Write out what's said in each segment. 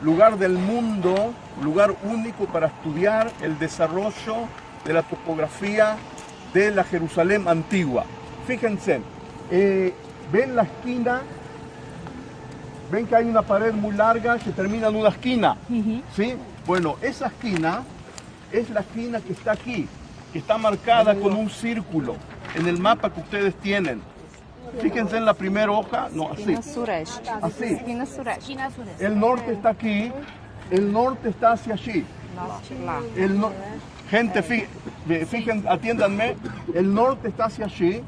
Lugar del mundo, lugar único para estudiar el desarrollo de la topografía de la Jerusalén antigua. Fíjense, ven la esquina, ven que hay una pared muy larga que termina en una esquina, ¿sí? Bueno, esa esquina es la esquina que está aquí, que está marcada con un círculo en el mapa que ustedes tienen. Fíjense en la primera hoja, no, así. Así. El norte está aquí, el norte está hacia allí. Gente, fíjense, atiéndanme, el norte está hacia allí.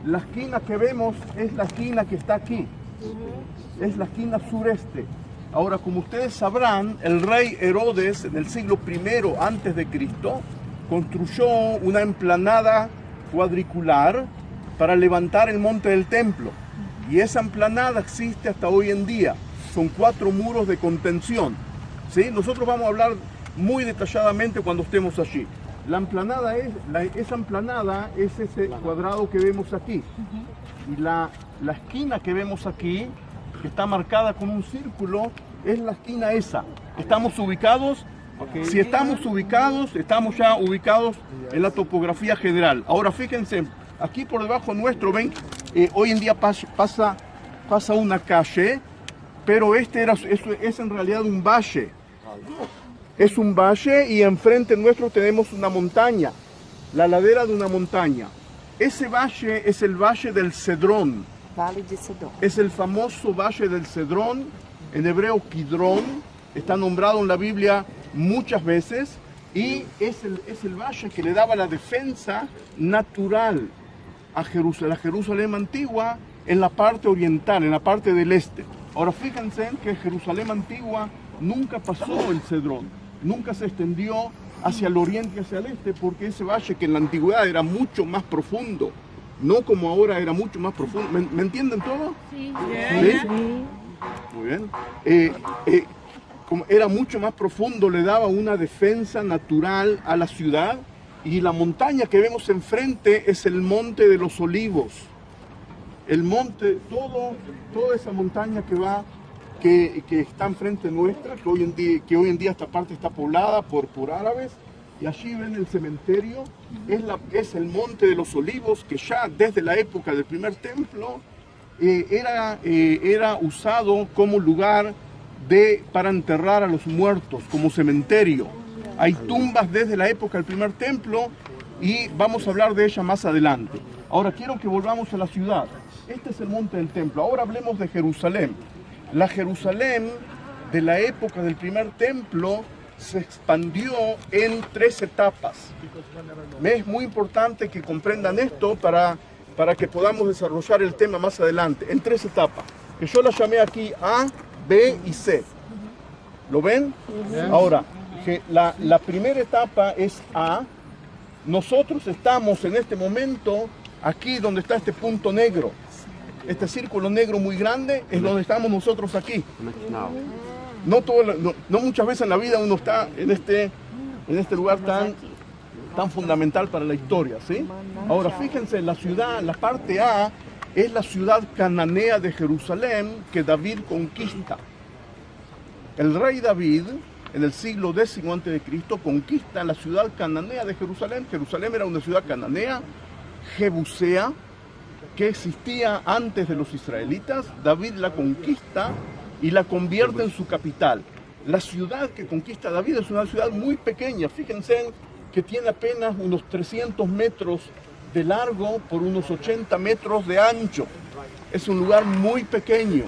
La esquina que vemos es la esquina que está aquí. Es la esquina sureste. Ahora, como ustedes sabrán, el rey Herodes en el siglo I antes de Cristo construyó una emplanada cuadricular para levantar el monte del templo. Y esa emplanada existe hasta hoy en día. Son 4 muros de contención. ¿Sí? Nosotros vamos a hablar muy detalladamente cuando estemos allí. La emplanada esa emplanada es ese cuadrado que vemos aquí. Y la esquina que vemos aquí, que está marcada con un círculo, es la esquina esa. ¿Estamos ubicados? Okay. Si estamos ubicados, estamos ya ubicados en la topografía general. Ahora fíjense, aquí por debajo nuestro, ven, hoy en día pasa una calle, pero es en realidad un valle. Es un valle y enfrente nuestro tenemos una montaña, la ladera de una montaña. Ese valle es el valle del Cedrón. Es el famoso valle del Cedrón, en hebreo Kidrón, está nombrado en la Biblia muchas veces, y es el valle que le daba la defensa natural a la Jerusalén antigua en la parte oriental, en la parte del este. Ahora fíjense que Jerusalén antigua nunca pasó el Cedrón, nunca se extendió hacia el oriente y hacia el este, porque ese valle que en la antigüedad era mucho más profundo, no como ahora era mucho más profundo. ¿Me entienden todo? Sí. ¿Sí? Muy bien. Como era mucho más profundo, le daba una defensa natural a la ciudad. Y la montaña que vemos enfrente es el Monte de los Olivos. El monte, toda esa montaña que está enfrente nuestra, que hoy en día esta parte está poblada por árabes, y allí ven el cementerio, es el Monte de los Olivos, que ya desde la época del primer templo era usado como lugar para enterrar a los muertos, como cementerio. Hay tumbas desde la época del primer templo y vamos a hablar de ella más adelante. Ahora quiero que volvamos a la ciudad. Este es el monte del templo. Ahora hablemos de Jerusalén. La Jerusalén de la época del primer templo se expandió en 3 etapas. Es muy importante que comprendan esto para que podamos desarrollar el tema más adelante. En 3 etapas, que yo las llamé aquí A, B y C. ¿Lo ven? Ahora, que la primera etapa es A. Nosotros estamos en este momento aquí donde está este punto negro. Este círculo negro muy grande es donde estamos nosotros aquí. No muchas veces en la vida uno está en este lugar tan fundamental para la historia, ¿sí? Ahora fíjense, la ciudad, la parte A es la ciudad cananea de Jerusalén que David conquista. El rey David, en el siglo X a.C., conquista la ciudad cananea de Jerusalén. Jerusalén era una ciudad cananea, jebusea, que existía antes de los israelitas. David la conquista y la convierte en su capital. La ciudad que conquista David es una ciudad muy pequeña. Fíjense que tiene apenas unos 300 metros de largo por unos 80 metros de ancho. Es un lugar muy pequeño,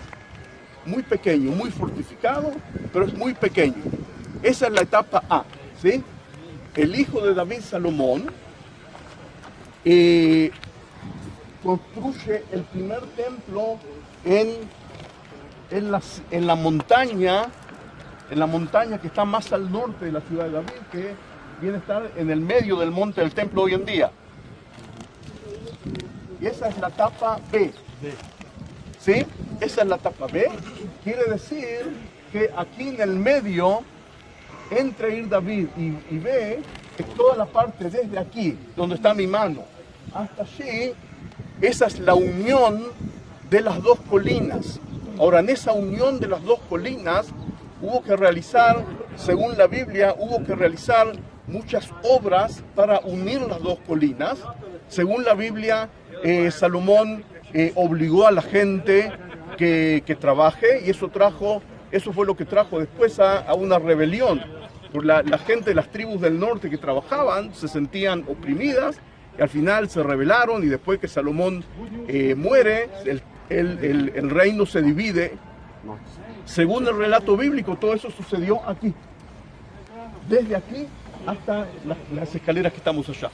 muy fortificado, pero es muy pequeño. Esa es la etapa A, ¿sí? El hijo de David, Salomón, construye el primer templo en la montaña que está más al norte de la ciudad de David, que viene a estar en el medio del monte del templo hoy en día. Y esa es la etapa B. ¿Sí? Esa es la tapa B. Quiere decir que aquí en el medio, entre Ir David y B, es toda la parte desde aquí, donde está mi mano, hasta allí. Esa es la unión de las dos colinas. Ahora, en esa unión de las dos colinas, hubo que realizar, según la Biblia, hubo que realizar muchas obras para unir las dos colinas. Según la Biblia, Salomón obligó a la gente que trabaje, y eso fue lo que trajo después a una rebelión. Por la gente de las tribus del norte que trabajaban se sentían oprimidas, y al final se rebelaron, y después que Salomón muere, el reino se divide. Según el relato bíblico, todo eso sucedió aquí, desde aquí hasta las escaleras que estamos allá.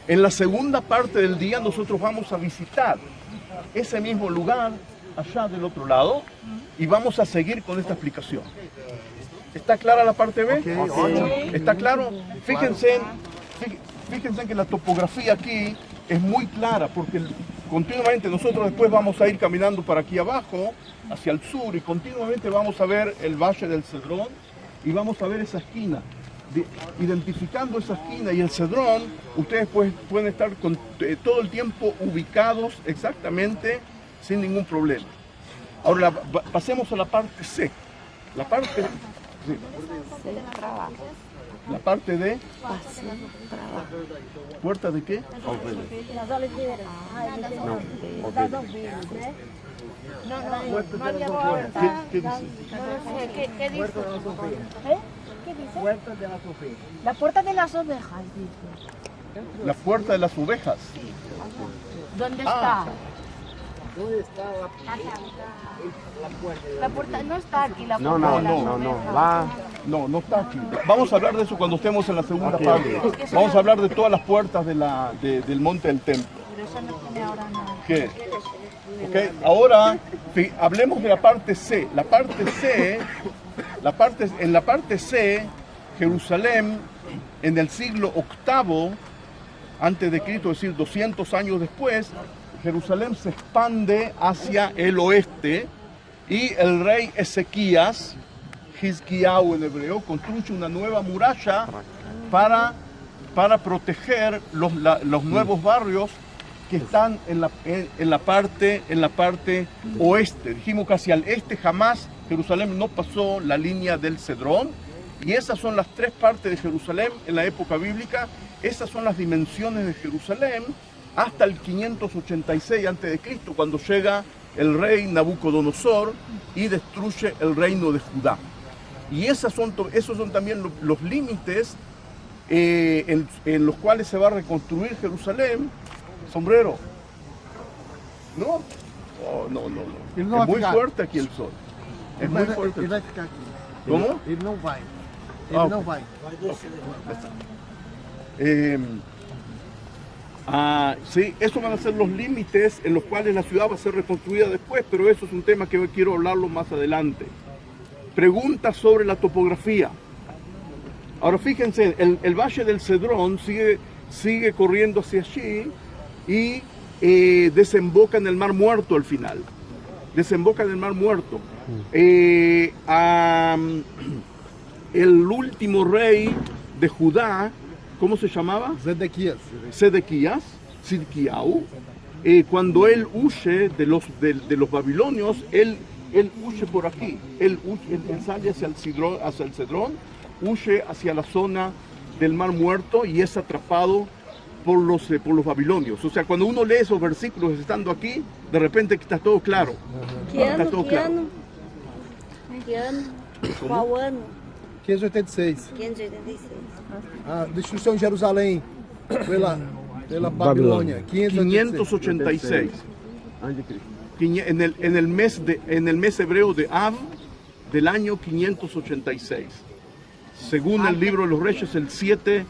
En la segunda parte del día nosotros vamos a visitar ese mismo lugar allá del otro lado, y vamos a seguir con esta explicación. ¿Está clara la parte B? Okay. ¿Está claro? Fíjense que la topografía aquí es muy clara, porque continuamente nosotros después vamos a ir caminando para aquí abajo, hacia el sur, y continuamente vamos a ver el Valle del Cedrón, y vamos a ver esa esquina. Identificando esa esquina y el Cedrón, ustedes pueden estar todo el tiempo ubicados exactamente, sin ningún problema. Ahora pasemos a la parte C. La parte La parte de ¿puerta de qué? Las oliveras. No había puerta. ¿Qué dice? ¿Qué dice? ¿Qué dice? Puerta de las ovejas. La puerta de las ovejas, dice. La puerta de las ovejas. ¿Dónde está? ¿Dónde está la puerta? La puerta no está aquí, la puerta No, de las no, ovejas. No está aquí. Vamos a hablar de eso cuando estemos en la segunda parte. Vamos a hablar de todas las puertas del monte del templo. Pero eso no tiene ahora nada. ¿Qué? Okay. Ahora hablemos de la parte C. En la parte C, Jerusalén, en el siglo VIII antes de Cristo, es decir, 200 años después, Jerusalén se expande hacia el oeste, y el rey Ezequías, Hizkiyahu en hebreo, construye una nueva muralla para proteger los nuevos barrios que están en la parte oeste. Dijimos que hacia el este jamás Jerusalén no pasó la línea del Cedrón, y esas son las tres partes de Jerusalén en la época bíblica. Esas son las dimensiones de Jerusalén hasta el 586 a.C., cuando llega el rey Nabucodonosor y destruye el reino de Judá. Y esos son también los límites en los cuales se va a reconstruir Jerusalén. Sombrero. ¿No? Oh, no. Es muy fuerte aquí el sol. Es muy fuerte. Ele vai ficar aqui. ¿Cómo? Ele não vai. Ah, Ele não vai. Sí, esos van a ser los límites en los cuales la ciudad va a ser reconstruida después, pero eso es un tema que quiero hablarlo más adelante. Preguntas sobre la topografía. Ahora fíjense, el Valle del Cedrón sigue corriendo hacia allí y desemboca en el Mar Muerto al final. Desemboca en el Mar Muerto. El último rey de Judá, ¿cómo se llamaba? Zedequías, cuando él huye de los babilonios, él huye por aquí, él sale hacia el Cedrón, huye hacia la zona del Mar Muerto y es atrapado por los babilonios. O sea, cuando uno lee esos versículos estando aquí, de repente está todo claro. Está todo claro. ¿Qué año? ¿Cuál año? 586. 586. A destruição de Jerusalém pela Babilônia. 586. En el mes hebreo de Av del año 586. Según el libro de los Reyes, el 7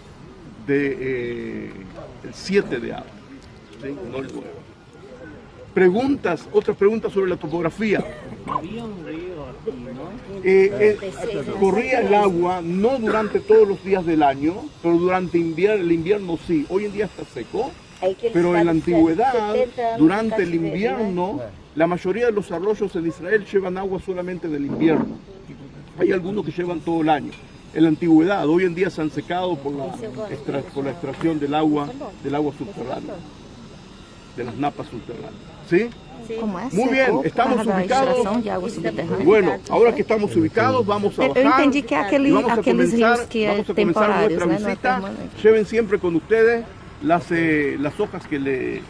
de Av. ¿Sí? No el 9. Otras preguntas sobre la topografía. Había un río aquí, ¿no? Corría el agua, no durante todos los días del año, pero durante el invierno sí. Hoy en día está seco, pero en la antigüedad, durante el invierno, La mayoría de los arroyos en Israel llevan agua solamente del invierno. Hay algunos que llevan todo el año. En la antigüedad, hoy en día se han secado por la extracción del agua subterránea, de las napas subterráneas. ¿Sí? Como é Muy bien, seco estamos por causa da ubicados. extração de água subterrânea. Bueno, ahora que estamos ubicados, vamos a Eu bajar. entendi que é y vamos a aqueles comenzar- rios que é vamos a comenzar temporários, nuestra né? Não é visita. permanente. Lleven siempre con ustedes las hojas que les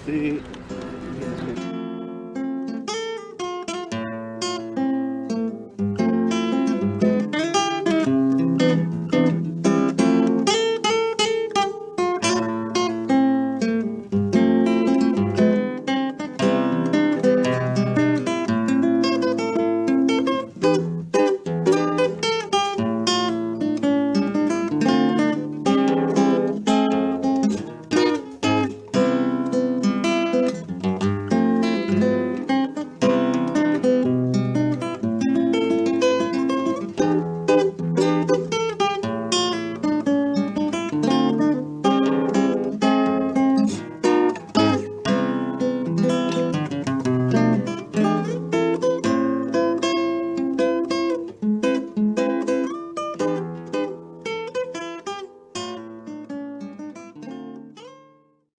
he